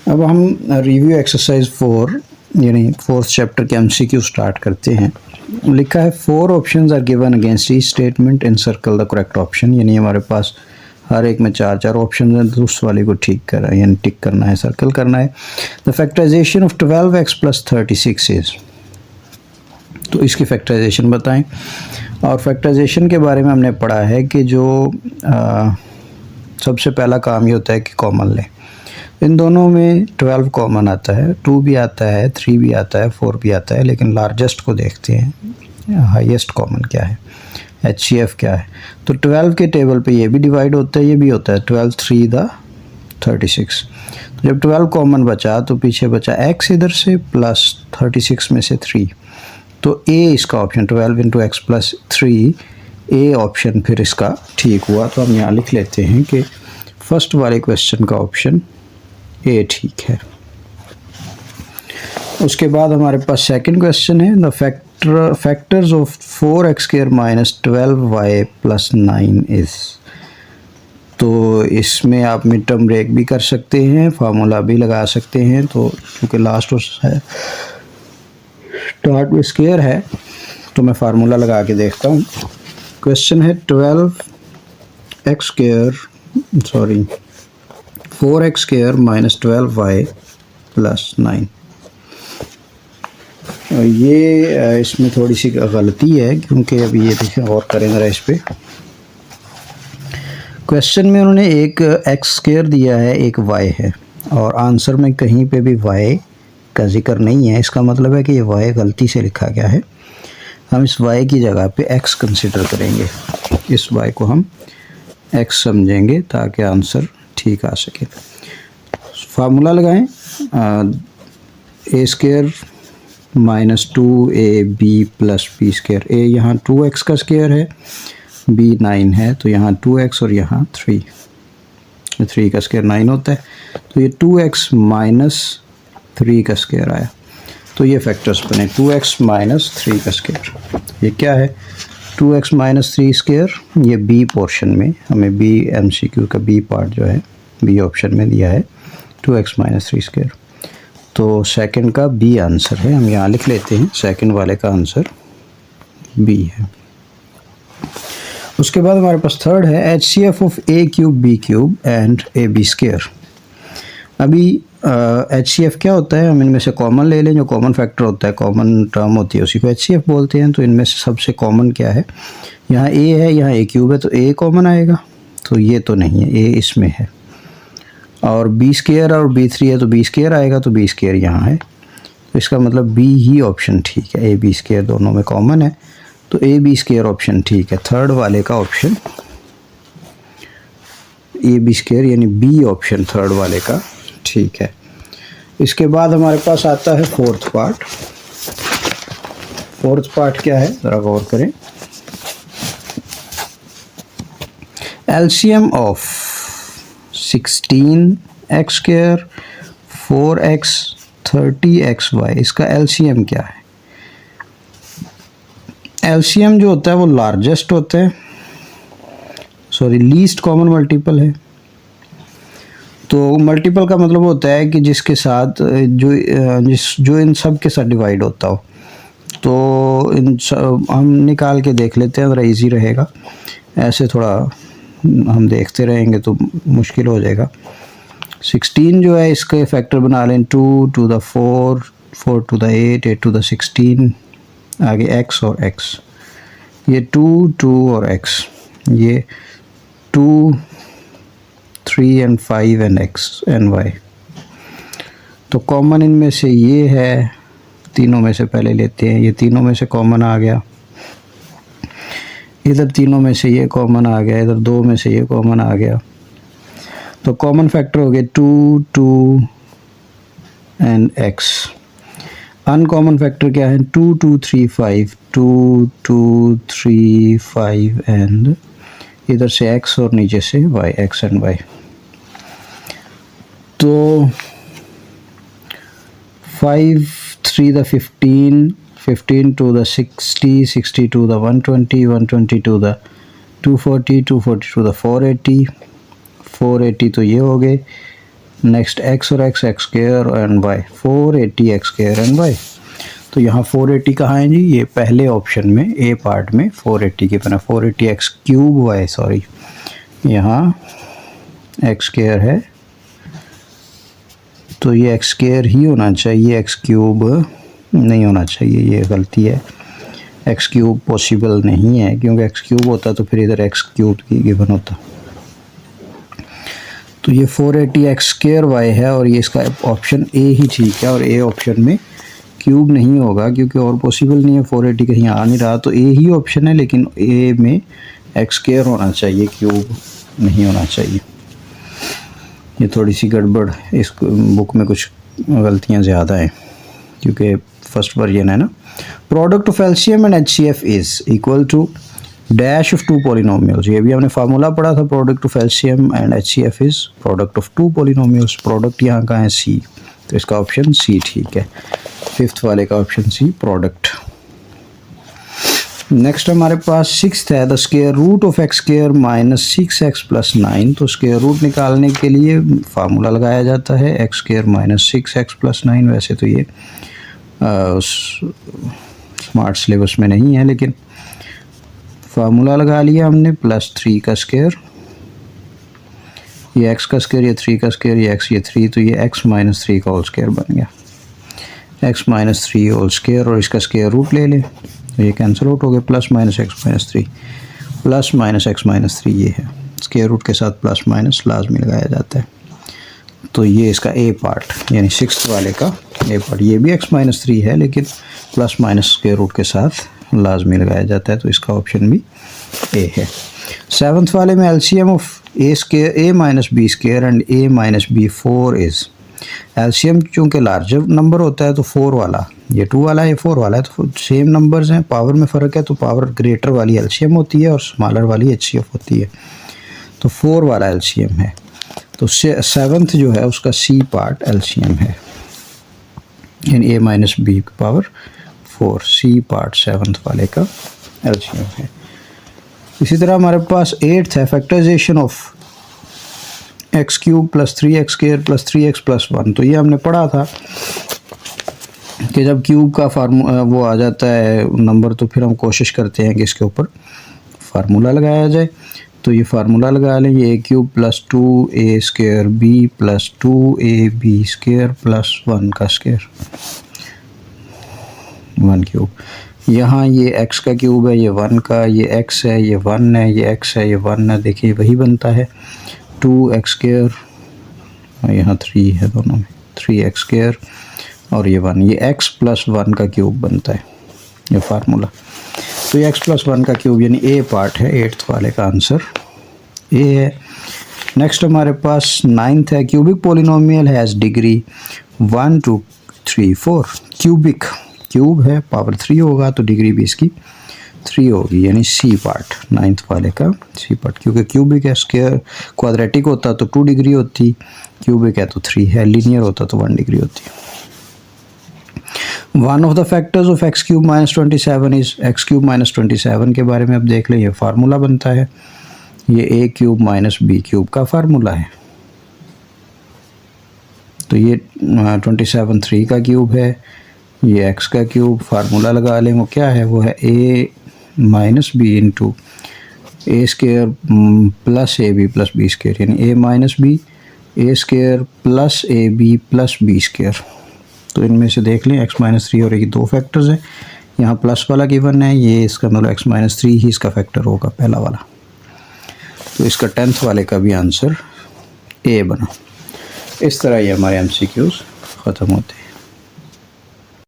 अब हम review exercise 4 यानी 4th चैप्टर के MCQ स्टार्ट करते हैं। लिखा है 4 options are given against each statement in circle the correct option, यानी हमारे पास हर एक में 4 ऑप्शन हैं, तो उस वाले को ठीक करना है यानी टिक करना है, सर्कल करना है। The factorization of 12x + 36 is, तो इसकी फैक्टराइजेशन बताएं। और फैक्टराइजेशन के बारे में हमने पढ़ा है कि जो सबसे पहला काम ये होता है कि कॉमन लें। इन दोनों में 12 कॉमन आता है, 2 भी आता है, 3 भी आता है, 4 भी आता है, लेकिन लार्जेस्ट को देखते हैं, हाईएस्ट कॉमन क्या है, HCF क्या है। तो 12 के टेबल पे ये भी डिवाइड होता है, ये भी होता है, 12 3 द 36। तो जब 12 कॉमन बचा तो पीछे बचा x इधर से प्लस 36 में से 3, तो A इसका ऑप्शन 12 × x + 3 A ऑप्शन फिर इसका ठीक हुआ। तो हम यहाँ लिख लेते हैं कि फर्स्ट वाले क्वेश्चन का ऑप्शन A ठीक है। उसके बाद हमारे पास सेकंड क्वेश्चन है, the factors of 4x² - 12y + 9 is. तो इसमें आप मिड टर्म ब्रेक भी कर सकते हैं, फार्मूला भी लगा सकते हैं। तो क्योंकि लास्ट है स्टार्ट में स्क्वायर है तो मैं फार्मूला लगा के देखता हूँ। क्वेश्चन है 4x² - 12y + 9। ये इसमें थोड़ी सी गलती है क्योंकि अभी ये देखें और करें ज़रा इस पर। क्वेश्चन में उन्होंने एक x² दिया है, एक y है, और आंसर में कहीं पे भी y का जिक्र नहीं है। इसका मतलब है कि ये y गलती से लिखा गया है। हम इस y की जगह पे x कंसिडर करेंगे, इस y को हम x समझेंगे ताकि आंसर ठीक आ सके। फार्मूला लगाएं, a² - 2ab + b²। a यहाँ 2x का स्क्वायर है, b 9 है, तो यहाँ 2x और यहाँ 3 का स्क्वायर 9 होता है। तो ये 2x - 3 का स्क्वायर आया। तो ये फैक्टर्स बने 2x - 3 का स्क्वायर। ये क्या है, 2x - 3 स्क्वायर, ये b पोर्शन में हमें b MCQ का b पार्ट जो है b ऑप्शन में दिया है 2x - 3 स्क्वायर। तो सेकंड का b आंसर है, हम यहाँ लिख लेते हैं सेकंड वाले का आंसर b है। उसके बाद हमारे पास थर्ड है HCF of a³ b³ and ab²। अभी HCF क्या होता है, हम इनमें से कॉमन ले लें, जो कॉमन फैक्टर होता है, कॉमन टर्म होती है, उसी को HCF बोलते हैं। तो इनमें से सबसे कॉमन क्या है, यहाँ a है, यहाँ a³ है, तो a कॉमन आएगा, तो ये तो नहीं है, a इसमें है। और b² और b3 है तो b² आएगा, तो b² यहाँ है, तो इसका मतलब b ही ऑप्शन ठीक है। ab² दोनों में कॉमन है, तो ab² ऑप्शन ठीक है। थर्ड वाले का ऑप्शन ab² यानी b ऑप्शन थर्ड वाले का ठीक है। इसके बाद हमारे पास आता है फोर्थ पार्ट। फोर्थ पार्ट क्या है, ज़रा गौर करें। LCM of 16x², 4x, 30xy, इसका LCM क्या है। LCM जो होता है वो लार्जेस्ट होता है, लीस्ट कॉमन मल्टीपल है। तो मल्टीपल का मतलब होता है कि जिसके साथ जो इन सब के साथ डिवाइड होता हो। तो हम निकाल के देख लेते हैं, ज़रा इजी रहेगा। ऐसे थोड़ा हम देखते रहेंगे तो मुश्किल हो जाएगा। 16 जो है इसके फैक्टर बना लें 2 to the 4, 4 to the 8, 8 to the 16, आगे x और x, ये 2, 2 और x, ये 2, 3 and 5 and x and y। तो कॉमन इनमें से ये है, तीनों में से पहले लेते हैं, ये तीनों में से कॉमन आ गया, इधर तीनों में से ये कॉमन आ गया, इधर 2 में से ये कॉमन आ गया। तो कॉमन फैक्टर हो गए 2, 2 एंड x। अनकॉमन फैक्टर क्या है, 2, 2, 3, 5, 2, 2, 3, 5 एंड इधर से x और नीचे से y, x एंड y। तो 5, 3 the 15, 15 to the 60, 60 to the 120, 120 to the 240, 240 to the 480, 480 तो ये हो गए, नेक्स्ट एक्स और X X square and Y 480 X square and Y. तो यहाँ 480 कहाँ है जी, ये पहले ऑप्शन में ए पार्ट में 480 के बना 480 एक्स क्यूब वाई, सॉरी यहाँ एक्स स्क्वायर है तो ये एक्स स्क्वायर ही होना चाहिए, एक्स क्यूब नहीं होना चाहिए, ये गलती है। एक्स क्यूब पॉसिबल नहीं है क्योंकि एक्स क्यूब होता तो फिर इधर एक्स क्यूब की गिवन होता। तो ये 480 एक्स स्क्वायर वाई है और ये इसका ऑप्शन ए ही ठीक है। और ए ऑप्शन में क्यूब नहीं होगा क्योंकि और पॉसिबल नहीं है, 480 कहीं आ नहीं रहा, तो ए ही ऑप्शन है। लेकिन ए में एक्स स्क्वायर होना चाहिए, क्यूब नहीं होना चाहिए। ये थोड़ी सी गड़बड़, इस बुक में कुछ गलतियाँ ज़्यादा हैं क्योंकि फर्स्ट वर्जन है ना। Product of LCM and HCF is equal to dash of two polynomials. ये भी हमने फार्मूला पढ़ा था, product of LCM and HCF is product of two polynomials. Product यहाँ का है सी, तो इसका ऑप्शन सी ठीक है। फिफ्थ वाले का ऑप्शन सी प्रोडक्ट। नेक्स्ट हमारे पास सिक्स्थ है the square root of X square minus 6x plus 9। तो स्क्वायर रूट निकालने के लिए फार्मूला लगाया जाता है x square minus 6x plus 9। वैसे तो ये स्मार्ट सिलेबस में नहीं है लेकिन फार्मूला लगा लिया हमने, प्लस 3 का स्क्वायर, ये x का स्क्वायर, ये 3 का स्क्वायर, ये x, ये 3, तो ये x माइनस 3 का होल स्क्वायर बन गया, x माइनस 3 होल स्क्वायर। और इसका स्क्वायर रूट ले लें तो ये कैंसिल आउट हो गया, plus minus x minus 3, plus minus x minus 3 ये है। स्क्वायर रूट के साथ प्लस माइनस लाजमी लगाया जाता है। तो ये इसका ए पार्ट यानी सिक्स्थ वाले का ए पार्ट, ये भी x माइनस 3 है लेकिन प्लस माइनस स्क्वायर रूट के साथ लाजमी लगाया जाता है, तो इसका ऑप्शन भी ए है। सेवन्थ वाले में LCM of A square A minus B square and A minus B 4 is. LCM चूँकि लार्जर नंबर होता है तो 4 वाला, ये 2 वाला ये 4 वाला है, तो सेम नंबर्स हैं, पावर में फ़र्क है तो पावर ग्रेटर वाली एलसीएम होती है और स्मॉलर वाली एचसीएफ होती है। तो 4 वाला एलसीएम है, तो सेवन्थ जो है उसका सी पार्ट एलसीएम है यानी a minus b power 4, c part seventh वाले का एलसीएम है। इसी तरह हमारे पास एट्थ है factorization of x cube plus 3x square plus 3x plus 1। तो ये हमने पढ़ा था कि जब क्यूब का वो आ जाता है नंबर तो फिर हम कोशिश करते हैं कि इसके ऊपर फार्मूला लगाया जाए। तो ये फार्मूला लगा लें, ये a cube plus 2a square b plus 2ab square plus 1 का स्क्वायर 1 क्यूब। यहाँ ये x का क्यूब है, ये 1 का, ये x है, ये 1 है, ये x है, ये 1 है, देखिए वही बनता है 2x स्क्वायर, यहाँ 3 है दोनों में, 3x स्क्वायर और ये 1, ये x प्लस 1 का क्यूब बनता है ये फार्मूला। तो ये x प्लस 1 का क्यूब यानी ए पार्ट है, एट्थ वाले का आंसर ए है। नेक्स्ट हमारे पास नाइन्थ है cubic polynomial has degree 1 2 3 4। Cubic cube है, पावर 3 होगा तो डिग्री भी इसकी 3 होगी यानी सी पार्ट, नाइन्थ वाले का सी पार्ट। क्योंकि क्यूबिक है, स्क्वायर क्वाड्रेटिक होता तो 2 डिग्री होती, क्यूबिक है तो 3 है, लीनियर होता तो 1 डिग्री होती। One of the factors of x cube minus 27 is, x cube minus 27 के बारे में अब देख लें, ये फार्मूला बनता है, ये ए क्यूब माइनस बी क्यूब का फार्मूला है। तो ये 27 3 का क्यूब है, ये एक्स का क्यूब, फार्मूला लगा लें, वो क्या है, वो है a minus b into a square plus a b plus b square यानी a minus b a square plus a b plus b square. तो इनमें से देख लें x माइनस 3 और ये 2 फैक्टर्स हैं, यहाँ प्लस वाला गिवन है, ये इसका मतलब x माइनस 3 ही इसका फैक्टर होगा पहला वाला। तो इसका 10th वाले का भी आंसर ए बना। इस तरह ये हमारे MCQs ख़त्म होते हैं।